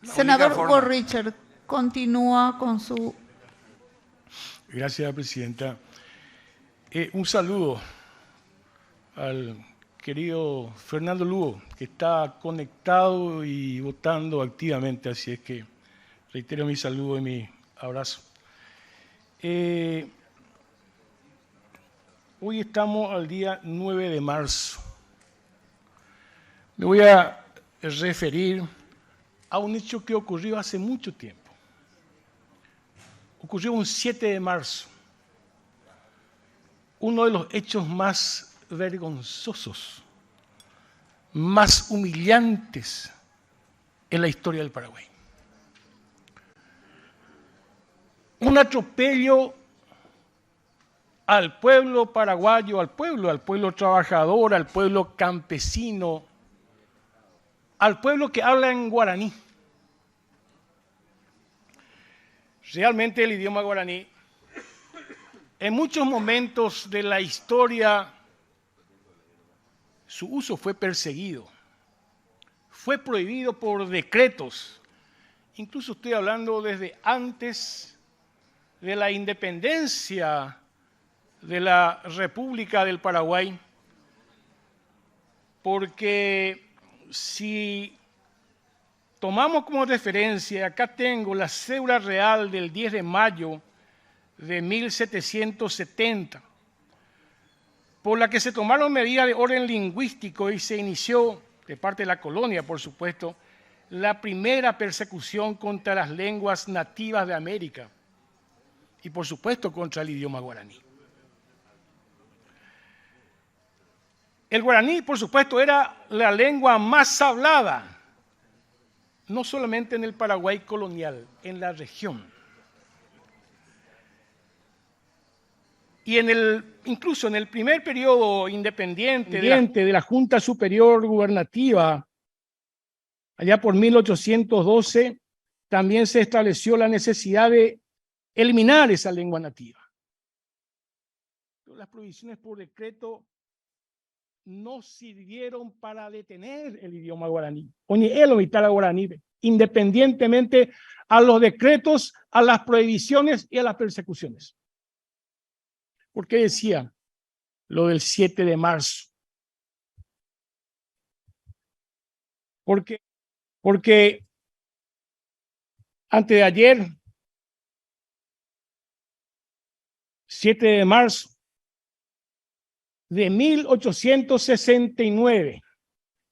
Senador Hugo Richard, continúa con su... Gracias, Presidenta. Un saludo al querido Fernando Lugo, que está conectado y votando activamente, así es que reitero mi saludo y mi abrazo. Hoy estamos al día 9 de marzo. Me voy a referir a un hecho que ocurrió hace mucho tiempo. Ocurrió un 7 de marzo, uno de los hechos más vergonzosos, más humillantes en la historia del Paraguay. Un atropello al pueblo paraguayo, al pueblo trabajador, al pueblo campesino, al pueblo que habla en guaraní. Realmente el idioma guaraní, en muchos momentos de la historia, su uso fue perseguido, fue prohibido por decretos. Incluso estoy hablando desde antes de la independencia de la República del Paraguay, porque si tomamos como referencia, acá tengo la cédula real del 10 de mayo de 1770, por la que se tomaron medidas de orden lingüístico y se inició, de parte de la colonia, por supuesto, la primera persecución contra las lenguas nativas de América y, por supuesto, contra el idioma guaraní. El guaraní, por supuesto, era la lengua más hablada, no solamente en el Paraguay colonial, en la región. Y incluso en el primer periodo independiente de la Junta Superior Gubernativa, allá por 1812, también se estableció la necesidad de eliminar esa lengua nativa. Las prohibiciones por decreto no sirvieron para detener el idioma guaraní, o ni el omitara guaraní, independientemente a los decretos, a las prohibiciones y a las persecuciones. ¿Por qué decía lo del 7 de marzo? Porque antes de ayer, 7 de marzo de 1869,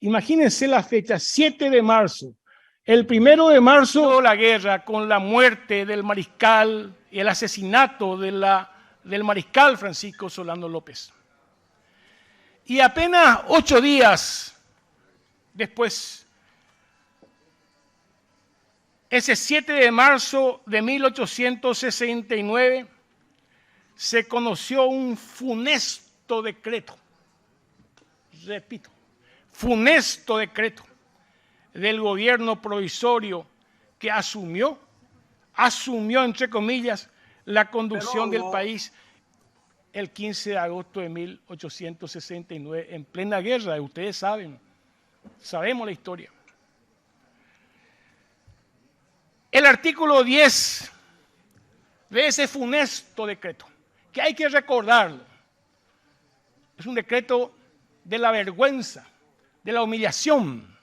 imagínense la fecha, 7 de marzo, el 1 de marzo, la guerra con la muerte del mariscal y el asesinato del mariscal Francisco Solano López. Y apenas 8 días después, ese 7 de marzo de 1869, se conoció un funesto decreto, repito, funesto decreto del gobierno provisorio que asumió entre comillas la conducción del país el 15 de agosto de 1869 en plena guerra. Ustedes sabemos la historia. El artículo 10 de ese funesto decreto, que hay que recordarlo, es un decreto de la vergüenza, de la humillación,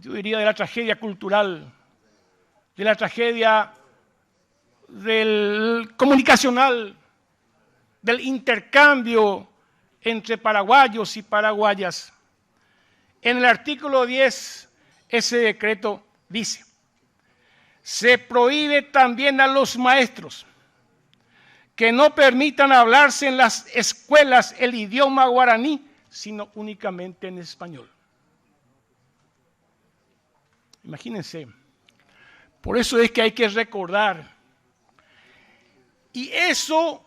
yo diría de la tragedia cultural, de la tragedia comunicacional, del intercambio entre paraguayos y paraguayas. En el artículo 10, ese decreto dice: se prohíbe también a los maestros que no permitan hablarse en las escuelas el idioma guaraní, sino únicamente en español. Imagínense. Por eso es que hay que recordar. Y eso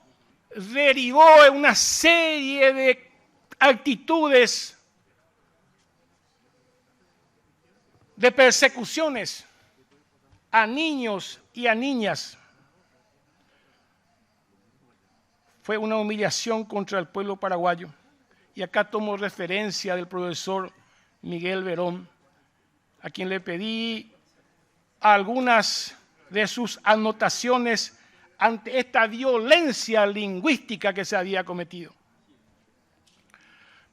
derivó en una serie de actitudes de persecuciones a niños y a niñas. Fue una humillación contra el pueblo paraguayo. Y acá tomo referencia del profesor Miguel Verón, a quien le pedí algunas de sus anotaciones ante esta violencia lingüística que se había cometido.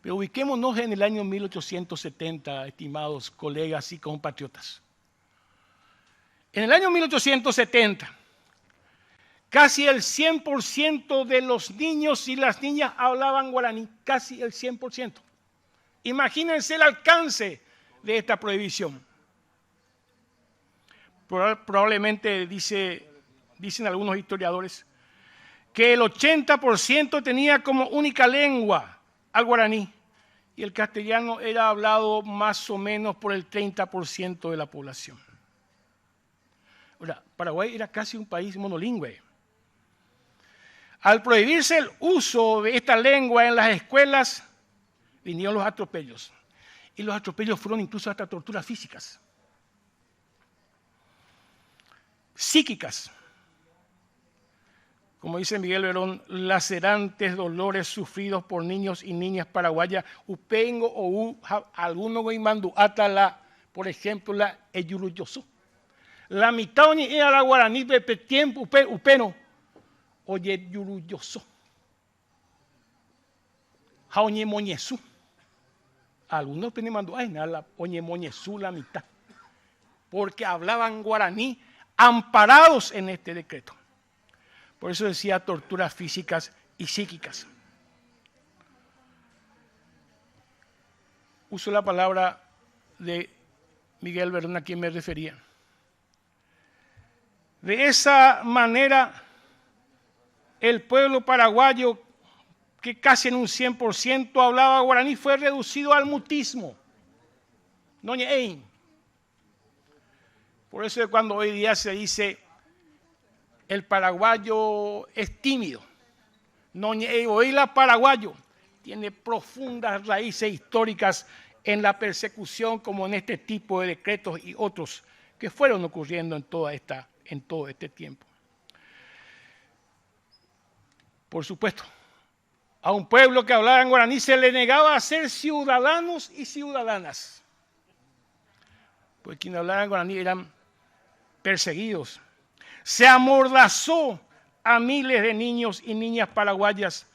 Pero ubiquémonos en el año 1870, estimados colegas y compatriotas. En el año 1870, casi el 100% de los niños y las niñas hablaban guaraní, casi el 100%. Imagínense el alcance de esta prohibición. Probablemente dicen algunos historiadores que el 80% tenía como única lengua al guaraní y el castellano era hablado más o menos por el 30% de la población. Ahora, Paraguay era casi un país monolingüe. Al prohibirse el uso de esta lengua en las escuelas, vinieron los atropellos. Y los atropellos fueron incluso hasta torturas físicas, psíquicas. Como dice Miguel Verón, lacerantes dolores sufridos por niños y niñas paraguayas, upengo o alguno guimandu atala, por ejemplo, la eyuruyoso. La mitad era la guaraní de tiempo upeno, oye yuruyoso. Jaoñe moñesú. Algunos mandu ay nada, oñe moñesú la mitad. Porque hablaban guaraní amparados en este decreto. Por eso decía torturas físicas y psíquicas. Uso la palabra de Miguel Verón a quien me refería. De esa manera, el pueblo paraguayo, que casi en un 100% hablaba guaraní, fue reducido al mutismo. Por eso es cuando hoy día se dice el paraguayo es tímido. Hoy la paraguayo tiene profundas raíces históricas en la persecución como en este tipo de decretos y otros que fueron ocurriendo en todo este tiempo. Por supuesto, a un pueblo que hablaba en guaraní se le negaba a ser ciudadanos y ciudadanas. Pues quienes hablaban guaraní eran perseguidos. Se amordazó a miles de niños y niñas paraguayas.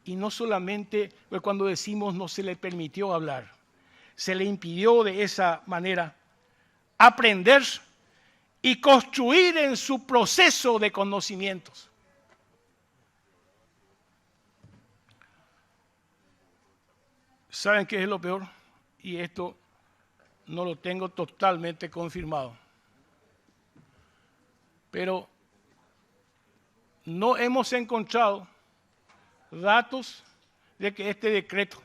Y no solamente pues cuando decimos no se le permitió hablar, se le impidió de esa manera aprender y construir en su proceso de conocimientos. ¿Saben qué es lo peor? Y esto no lo tengo totalmente confirmado. Pero no hemos encontrado datos de que este decreto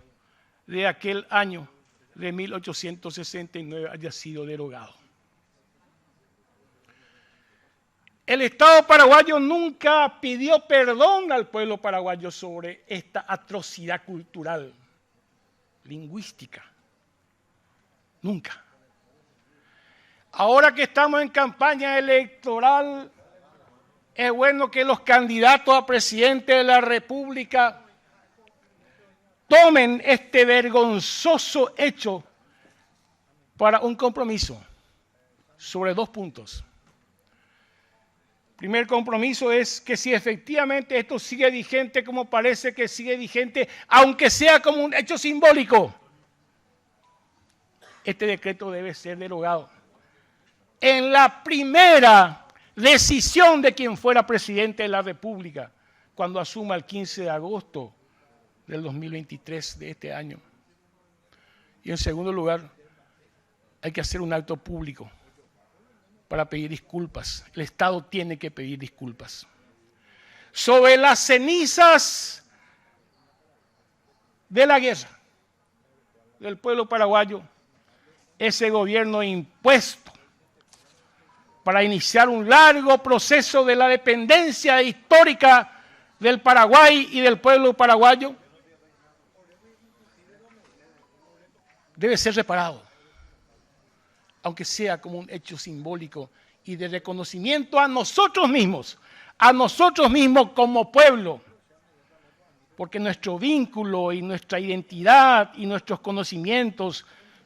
de aquel año de 1869 haya sido derogado. El Estado paraguayo nunca pidió perdón al pueblo paraguayo sobre esta atrocidad cultural, lingüística. Nunca. Ahora que estamos en campaña electoral, es bueno que los candidatos a presidente de la República tomen este vergonzoso hecho para un compromiso sobre 2 puntos. Primer compromiso es que si efectivamente esto sigue vigente como parece que sigue vigente, aunque sea como un hecho simbólico, este decreto debe ser derogado. En la primera decisión de quien fuera presidente de la República, cuando asuma el 15 de agosto del 2023 de este año. Y en segundo lugar, hay que hacer un acto público para pedir disculpas. El Estado tiene que pedir disculpas. Sobre las cenizas de la guerra del pueblo paraguayo, ese gobierno impuesto para iniciar un largo proceso de la dependencia histórica del Paraguay y del pueblo paraguayo, debe ser reparado, aunque sea como un hecho simbólico y de reconocimiento a nosotros mismos como pueblo, porque nuestro vínculo y nuestra identidad y nuestros conocimientos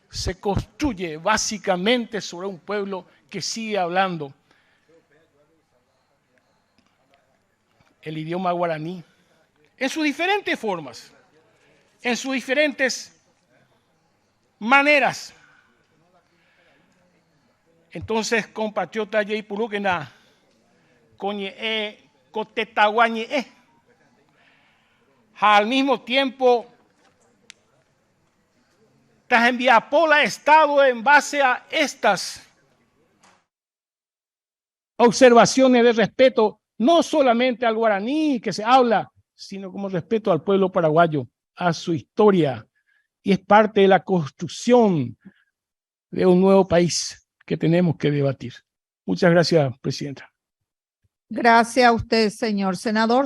se construye básicamente sobre un pueblo que sigue hablando el idioma guaraní en sus diferentes formas, en sus diferentes maneras. Entonces, compatriota Yei Pulukena, coñe cotetaguañe, al mismo tiempo, Tajembiapola Estado en base a estas observaciones de respeto, no solamente al guaraní que se habla, sino como respeto al pueblo paraguayo, a su historia, y es parte de la construcción de un nuevo país que tenemos que debatir. Muchas gracias, Presidenta. Gracias a usted, señor senador.